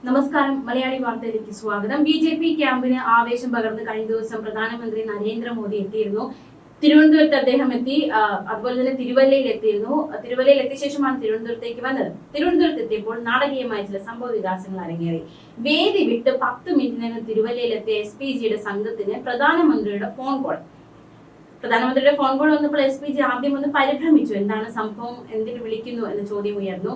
നമസ്കാരം. മലയാളി വാർത്തയിലേക്ക് സ്വാഗതം. ബി.ജെ.പി ക്യാമ്പിന് ആവേശം പകർന്ന് കഴിഞ്ഞ ദിവസം പ്രധാനമന്ത്രി നരേന്ദ്രമോദി എത്തിയിരുന്നു. തിരുവനന്തപുരത്ത് അദ്ദേഹം എത്തി. അതുപോലെ തന്നെ തിരുവല്ലയിൽ എത്തിയിരുന്നു. തിരുവല്ലയിൽ എത്തിയ ശേഷമാണ് തിരുവനന്തപുരത്തേക്ക് വന്നത്. തിരുവനന്തപുരത്ത് എത്തിയപ്പോൾ നാടകീയമായ ചില സംഭവ വികാസങ്ങൾ അരങ്ങേറി. വേദി വിട്ട് 10 മിനിറ്റിനകം തിരുവല്ലയിലെത്തിയ SPGയുടെ സംഘത്തിന് പ്രധാനമന്ത്രിയുടെ ഫോൺ കോൾ വന്നപ്പോൾ SPG ആദ്യം ഒന്ന് പരിഭ്രമിച്ചു. എന്താണ് സംഭവം, എന്തിനു വിളിക്കുന്നു എന്ന ചോദ്യം ഉയർന്നു.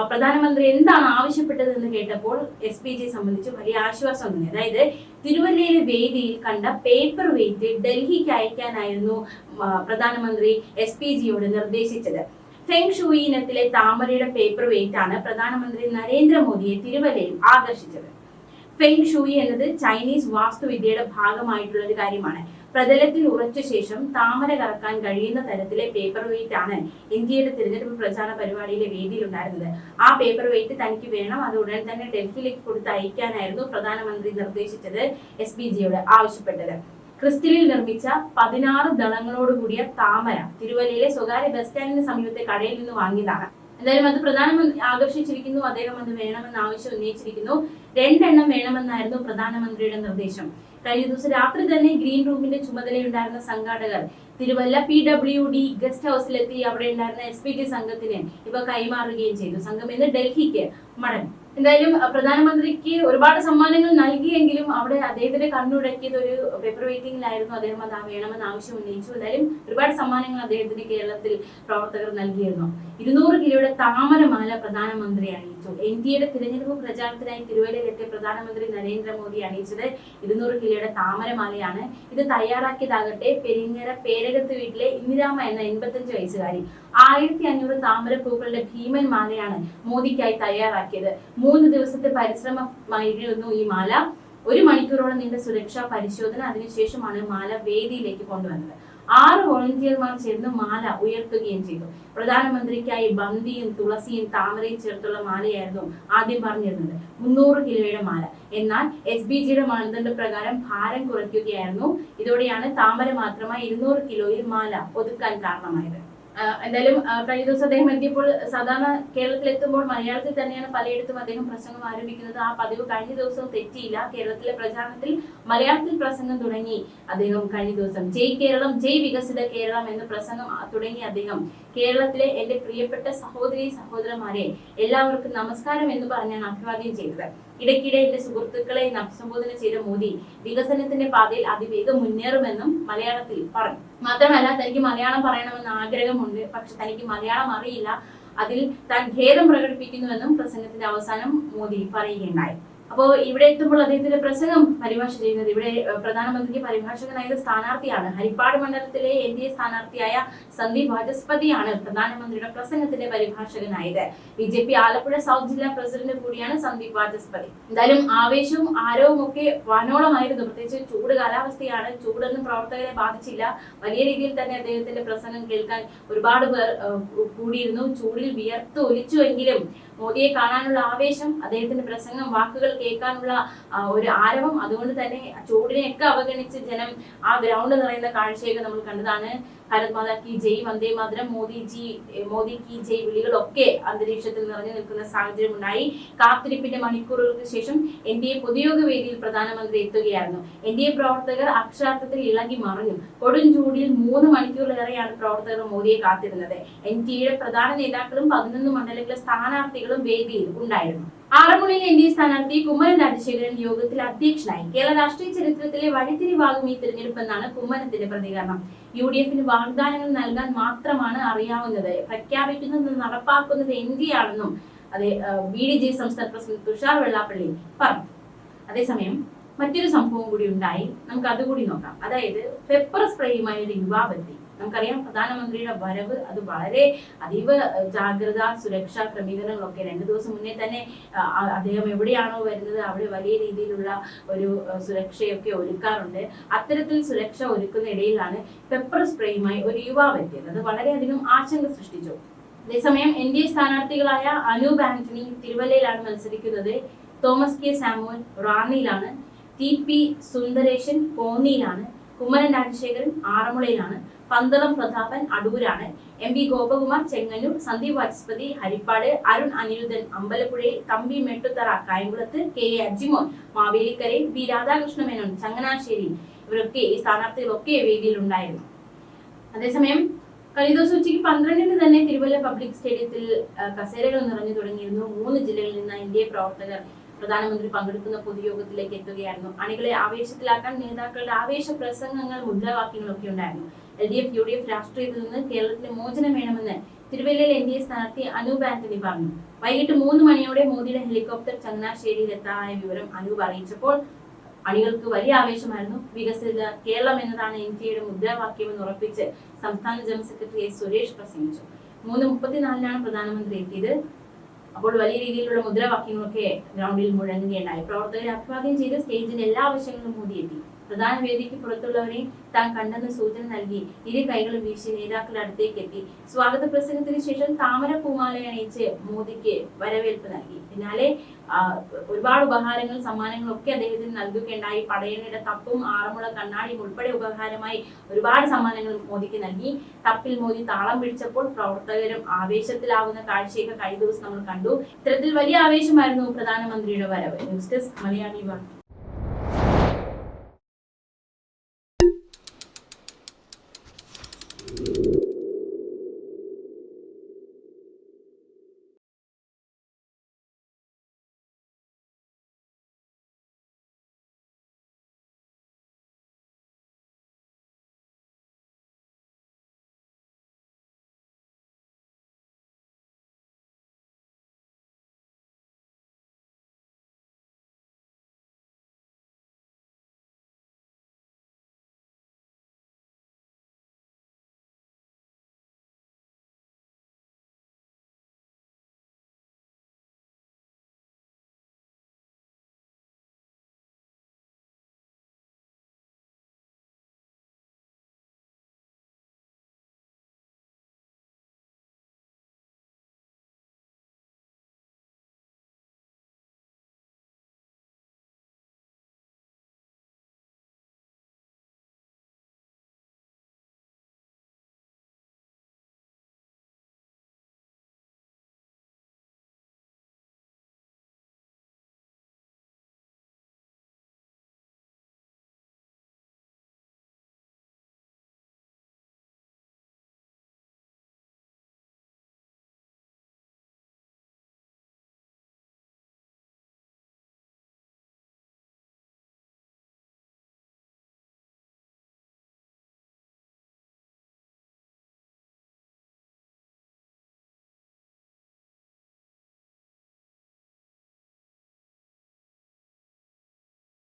പ്രധാനമന്ത്രി എന്താണ് ആവശ്യപ്പെട്ടത് എന്ന് കേട്ടപ്പോൾ SPG സംബന്ധിച്ച് വലിയ ആശ്വാസം തോന്നി. അതായത് തിരുവല്ലയിലെ വേദിയിൽ കണ്ട പേപ്പർ വെയിറ്റ് ഡൽഹിക്ക് അയക്കാനായിരുന്നു പ്രധാനമന്ത്രി SPGയോട് നിർദ്ദേശിച്ചത്. ഫെങ് ഷൂയി ഇനത്തിലെ താമരയുടെ പേപ്പർ വെയിറ്റ് ആണ് പ്രധാനമന്ത്രി നരേന്ദ്രമോദിയെ തിരുവല്ലയിൽ ആകർഷിച്ചത്. ഫെങ് ഷൂയി എന്നത് ചൈനീസ് വാസ്തുവിദ്യയുടെ ഭാഗമായിട്ടുള്ള ഒരു കാര്യമാണ്. പ്രതലത്തിൽ ഉറച്ച ശേഷം താമര കറക്കാൻ കഴിയുന്ന തരത്തിലെ പേപ്പർ വെയിറ്റ് ആണ് ഇന്ത്യയുടെ തിരഞ്ഞെടുപ്പ് പ്രചാരണ പരിപാടിയിലെ വേദിയിൽ ഉണ്ടായിരുന്നത്. ആ പേപ്പർ വെയിറ്റ് തനിക്ക് വേണം, അത് ഉടൻ തന്നെ ഡൽഹിയിലേക്ക് കൊടുത്ത് അയക്കാനായിരുന്നു പ്രധാനമന്ത്രി നിർദ്ദേശിച്ചത്, SPGയോട് ആവശ്യപ്പെട്ടത്. ക്രിസ്റ്റലിൽ നിർമ്മിച്ച 16 ദളങ്ങളോടുകൂടിയ താമര തിരുവല്ലയിലെ സ്വകാര്യ ബസ് സ്റ്റാൻഡിന് സമീപത്തെ കടയിൽ നിന്ന് വാങ്ങിയതാണ്. എന്തായാലും അത് പ്രധാനമന്ത്രി ആകർഷിച്ചിരിക്കുന്നു. അദ്ദേഹം അത് വേണമെന്ന് ആവശ്യം ഉന്നയിച്ചിരിക്കുന്നു. 2 എണ്ണം വേണമെന്നായിരുന്നു പ്രധാനമന്ത്രിയുടെ നിർദ്ദേശം. കഴിഞ്ഞ ദിവസം രാത്രി തന്നെ ഗ്രീൻ റൂമിന്റെ ചുമതലയുണ്ടായിരുന്ന സംഘാടകർ തിരുവല്ല PWD ഗസ്റ്റ് ഹൗസിലെത്തി അവിടെ ഉണ്ടായിരുന്ന SPG സംഘത്തിന് ഇവ കൈമാറുകയും ചെയ്തു. സംഘം ഇന്ന് ഡൽഹിക്ക് മടങ്ങി. എന്തായാലും പ്രധാനമന്ത്രിക്ക് ഒരുപാട് സമ്മാനങ്ങൾ നൽകിയെങ്കിലും അവിടെ അദ്ദേഹത്തിന്റെ കണ്ണുടക്കിയത് ഒരു പേപ്പർ വെയിറ്റിംഗിലായിരുന്നു. അദ്ദേഹം അത് വേണമെന്ന് ആവശ്യം ഉന്നയിച്ചു. എന്തായാലും ഒരുപാട് സമ്മാനങ്ങൾ അദ്ദേഹത്തിന് കേരളത്തിൽ പ്രവർത്തകർ നൽകിയിരുന്നു. 200 കിലോയുടെ താമരമാല പ്രധാനമന്ത്രി അണിയിച്ചു. NDAയുടെ തിരഞ്ഞെടുപ്പ് പ്രചാരണത്തിനായി തിരുവല്ലയിലെത്തിയ പ്രധാനമന്ത്രി നരേന്ദ്രമോദി അണിയിച്ചത് 200 കിലോയുടെ താമരമാലയാണ്. ഇത് തയ്യാറാക്കിയതാകട്ടെ പെരിങ്ങര പേരകത്ത് വീട്ടിലെ ഇന്ദിരാമ എന്ന 85 വയസ്സുകാരി. 1500 താമരപ്പൂക്കളുടെ ഭീമൻ മാലയാണ് മോദിക്കായി തയ്യാറാക്കിയത്. 3 ദിവസത്തെ പരിശ്രമമായിരുന്നു ഈ മാല. 1 മണിക്കൂറോളം നീണ്ട സുരക്ഷാ പരിശോധന, അതിനുശേഷമാണ് മാല വേദിയിലേക്ക് കൊണ്ടുവന്നത്. 6 വോളണ്ടിയർമാർ ചേർന്ന് മാല ഉയർത്തുകയും ചെയ്തു. പ്രധാനമന്ത്രിക്കായി ബന്ദിയും തുളസിയും താമരയും ചേർത്തുള്ള മാലയായിരുന്നു ആദ്യം പറഞ്ഞിരുന്നത്. 300 കിലോയുടെ മാല. എന്നാൽ SPGയുടെ മാനദണ്ഡ പ്രകാരം ഭാരം കുറയ്ക്കുകയായിരുന്നു. ഇതോടെയാണ് താമര മാത്രമായി 200 കിലോയിൽ മാല ഒതുക്കാൻ കാരണമായത്. എന്തായാലും കഴിഞ്ഞ ദിവസം അദ്ദേഹം എത്തിയപ്പോൾ സാധാരണ കേരളത്തിൽ എത്തുമ്പോൾ മലയാളത്തിൽ തന്നെയാണ് പലയിടത്തും അദ്ദേഹം പ്രസംഗം ആരംഭിക്കുന്നത്. ആ പതിവ് കഴിഞ്ഞ ദിവസവും തെറ്റിയില്ല. കേരളത്തിലെ പ്രചാരണത്തിൽ മലയാളത്തിൽ പ്രസംഗം തുടങ്ങി അദ്ദേഹം. കഴിഞ്ഞ ദിവസം ജയ് കേരളം, ജയ് വികസിത കേരളം എന്ന പ്രസംഗം തുടങ്ങി അദ്ദേഹം കേരളത്തിലെ എന്റെ പ്രിയപ്പെട്ട സഹോദരി സഹോദരന്മാരെ എല്ലാവർക്കും നമസ്കാരം എന്ന് പറഞ്ഞാണ് അഭിവാദ്യം ചെയ്തത്. ഇടയ്ക്കിടെ എന്റെ സുഹൃത്തുക്കളെ അഭിസംബോധന ചെയ്ത മോദി വികസനത്തിന്റെ പാതയിൽ അതിവേഗം മുന്നേറുമെന്നും മലയാളത്തിൽ പറഞ്ഞു. മാത്രമല്ല തനിക്ക് മലയാളം പറയണമെന്ന് ആഗ്രഹമുണ്ട്, പക്ഷെ തനിക്ക് മലയാളം അറിയില്ല, അതിൽ താൻ ഖേദം പ്രകടിപ്പിക്കുന്നുവെന്നും പ്രസംഗത്തിന്റെ അവസാനം മോദി പറയുകയുണ്ടായി. അപ്പോൾ ഇവിടെ എത്തുമ്പോൾ അദ്ദേഹത്തിന്റെ പ്രസംഗം പരിഭാഷ ചെയ്യുന്നത്, ഇവിടെ പ്രധാനമന്ത്രിക്ക് പരിഭാഷകനായത് സ്ഥാനാർത്ഥിയാണ്. ഹരിപ്പാട് മണ്ഡലത്തിലെ NDA സ്ഥാനാർത്ഥിയായ സന്ദീപ് വാചസ്പതിയാണ് പ്രധാനമന്ത്രിയുടെ പ്രസംഗത്തിന്റെ പരിഭാഷകനായത്. BJP ആലപ്പുഴ സൗത്ത് ജില്ലാ പ്രസിഡന്റ് കൂടിയാണ് സന്ദീപ് വാചസ്പതി. എന്തായാലും ആവേശവും ആരവവും ഒക്കെ വാനോളമായിരുന്നു. പ്രത്യേകിച്ച് ചൂട് കാലാവസ്ഥയാണ്. ചൂടൊന്നും പ്രവർത്തകരെ ബാധിച്ചില്ല. വലിയ രീതിയിൽ തന്നെ അദ്ദേഹത്തിന്റെ പ്രസംഗം കേൾക്കാൻ ഒരുപാട് പേർ കൂടിയിരുന്നു. ചൂടിൽ വിയർത്ത് ഒലിച്ചുവെങ്കിലും മോദിയെ കാണാനുള്ള ആവേശം, അദ്ദേഹത്തിന്റെ പ്രസംഗം, വാക്കുകൾ കേൾക്കാനുള്ള ഒരു ആരവം, അതുകൊണ്ട് തന്നെ ചൂടിനെയൊക്കെ അവഗണിച്ച് ജനം ആ ഗ്രൗണ്ട് നിറയുന്ന കാഴ്ചയൊക്കെ നമ്മൾ കണ്ടതാണ്. ഭാരത് മാതാ കി ജയ്, വന്ദേ മാതരം, മോദി കി ജയ് വിളികളൊക്കെ അന്തരീക്ഷത്തിൽ നിറഞ്ഞു നിൽക്കുന്ന സാഹചര്യം ഉണ്ടായി. കാത്തിരിപ്പിന്റെ മണിക്കൂറുകൾക്ക് ശേഷം NDA പൊതുയോഗ വേദിയിൽ പ്രധാനമന്ത്രി എത്തുകയായിരുന്നു. NDA പ്രവർത്തകർ അക്ഷരാർത്ഥത്തിൽ ഇളകി മറിഞ്ഞു. കൊടും ചൂടിൽ 3 മണിക്കൂറിലേറെയാണ് പ്രവർത്തകർ മോദിയെ കാത്തിരുന്നത്. NDAയുടെ പ്രധാന നേതാക്കളും 11 മണ്ഡലങ്ങളിലെ സ്ഥാനാർത്ഥികളും വേദിയിൽ ഉണ്ടായിരുന്നു. ആറന്മുളയിൽ NDA സ്ഥാനാർത്ഥി കുമ്മനം രാജശേഖരൻ യോഗത്തിൽ അധ്യക്ഷനായി. കേരള രാഷ്ട്രീയ ചരിത്രത്തിലെ വഴിത്തിരിവാകും ഈ തിരഞ്ഞെടുപ്പെന്നാണ് കുമ്മനത്തിന്റെ പ്രതികരണം. UDFന് വാഗ്ദാനങ്ങൾ നൽകാൻ മാത്രമാണ് അറിയാവുന്നത്, പ്രഖ്യാപിക്കുന്നത് നടപ്പാക്കുന്നത് NDA ആണെന്നും BDJ സംസ്ഥാന പ്രസിഡന്റ് തുഷാർ വെള്ളാപ്പള്ളി പറഞ്ഞു. അതേസമയം മറ്റൊരു സംഭവം കൂടി ഉണ്ടായി, നമുക്ക് അതുകൂടി നോക്കാം. അതായത് പെപ്പർ സ്പ്രേയുമായി ഒരു യുവാവെത്തി. നമുക്കറിയാം പ്രധാനമന്ത്രിയുടെ വരവ് അത് വളരെ അതീവ ജാഗ്രത, സുരക്ഷാ ക്രമീകരണങ്ങളൊക്കെ 2 ദിവസം മുന്നേ തന്നെ അദ്ദേഹം എവിടെയാണോ വരുന്നത് അവിടെ വലിയ രീതിയിലുള്ള ഒരു സുരക്ഷയൊക്കെ ഒരുക്കാറുണ്ട്. അത്തരത്തിൽ സുരക്ഷ ഒരുക്കുന്ന ഇടയിലാണ് പെപ്പർ സ്പ്രേയുമായി ഒരു യുവാവ് എത്തിയത്. അത് വളരെയധികം ആശങ്ക സൃഷ്ടിച്ചു. അതേസമയം NDA സ്ഥാനാർത്ഥികളായ അനൂപ് ആന്റണി തിരുവല്ലയിലാണ് മത്സരിക്കുന്നത്. തോമസ് കെ സാമുവൽ റാന്നിയിലാണ്. TP സുന്ദരേശൻ കോന്നിയിലാണ്. കുമ്മനം രാജശേഖരൻ ആറന്മുളയിലാണ്, പന്തളം പ്രതാപൻ അടൂരാണ്, MP ഗോപകുമാർ ചെങ്ങന്നൂർ, സന്ദീപ് വാചസ്പതി ഹരിപ്പാട്, അരുൺ അനിരുദ്ധൻ അമ്പലപ്പുഴയിൽ, തമ്പി മെട്ടുത്തറ കായംകുളത്ത്, KA അജിമോൻ മാവേലിക്കരയിൽ, B രാധാകൃഷ്ണ മേനോൻ ചങ്ങനാശ്ശേരി, ഇവരൊക്കെ ഈ സ്ഥാനാർത്ഥികളൊക്കെ വേദിയിൽ ഉണ്ടായിരുന്നു. അതേസമയം കഴിഞ്ഞ ദിവസം ഉച്ചയ്ക്ക് 12-ന് തന്നെ തിരുവല്ല പബ്ലിക് സ്റ്റേഡിയത്തിൽ കസേരകൾ നിറഞ്ഞു തുടങ്ങിയിരുന്നു. 3 ജില്ലകളിൽ നിന്ന് NDA പ്രവർത്തകർ പ്രധാനമന്ത്രി പങ്കെടുക്കുന്ന പൊതുയോഗത്തിലേക്ക് എത്തുകയായിരുന്നു. അണികളെ ആവേശത്തിലാക്കാൻ നേതാക്കളുടെ ആവേശ പ്രസംഗങ്ങൾ, മുദ്രാവാക്യങ്ങളൊക്കെ ഉണ്ടായിരുന്നു. LDF UDF രാഷ്ട്രീയത്തിൽ നിന്ന് കേരളത്തിന് മോചനം വേണമെന്ന് തിരുവല്ലയിൽ NDA സ്ഥാനാർത്ഥി അനൂപ് ആന്റണി പറഞ്ഞു. വൈകിട്ട് 3 മണിയോടെ മോദിയുടെ ഹെലികോപ്റ്റർ ചങ്ങനാശ്ശേരിയിൽ എത്താനായ വിവരം അനൂപ് അറിയിച്ചപ്പോൾ അണികൾക്ക് വലിയ ആവേശമായിരുന്നു. വികസിത കേരളം എന്നതാണ് NDAയുടെ മുദ്രാവാക്യമെന്ന് ഉറപ്പിച്ച് സംസ്ഥാന ജനറൽ സെക്രട്ടറി S സുരേഷ് പ്രസംഗിച്ചു. 3:34-നാണ് പ്രധാനമന്ത്രി എത്തിയത്. അപ്പോൾ വലിയ രീതിയിലുള്ള മുദ്രാവാക്യങ്ങളൊക്കെ ഗ്രൗണ്ടിൽ മുഴങ്ങുകയുണ്ടായി. പ്രവർത്തകരെ അഭിവാദ്യം ചെയ്ത് സ്റ്റേജിന്റെ എല്ലാ വശങ്ങളിലും മോദി എത്തി. പ്രധാന വേദിക്ക് പുറത്തുള്ളവരെ താൻ കണ്ടെന്ന് സൂചന നൽകി ഇരു കൈകളും വീശി നേതാക്കളുടെ അടുത്തേക്ക് എത്തി. സ്വാഗത പ്രസംഗത്തിന് ശേഷം താമര പൂമാല അണിയിച്ച് മോദിക്ക് വരവേൽപ്പ് നൽകി. പിന്നാലെ ഒരുപാട് ഉപഹാരങ്ങൾ, സമ്മാനങ്ങളും ഒക്കെ അദ്ദേഹത്തിന് നൽകുകയുണ്ടായി. പടയണിയുടെ തപ്പും ആറന്മുള കണ്ണാടിയും ഉൾപ്പെടെ ഉപഹാരമായി ഒരുപാട് സമ്മാനങ്ങൾ മോദിക്ക് നൽകി. തപ്പിൽ മോദി താളം പിടിച്ചപ്പോൾ പ്രവർത്തകരും ആവേശത്തിലാവുന്ന കാഴ്ചയൊക്കെ കഴിഞ്ഞ ദിവസം നമ്മൾ കണ്ടു. ഇത്തരത്തിൽ വലിയ ആവേശമായിരുന്നു പ്രധാനമന്ത്രിയുടെ വരവ്. ന്യൂസ് ഡെസ്ക് മലയാളി വാർത്ത.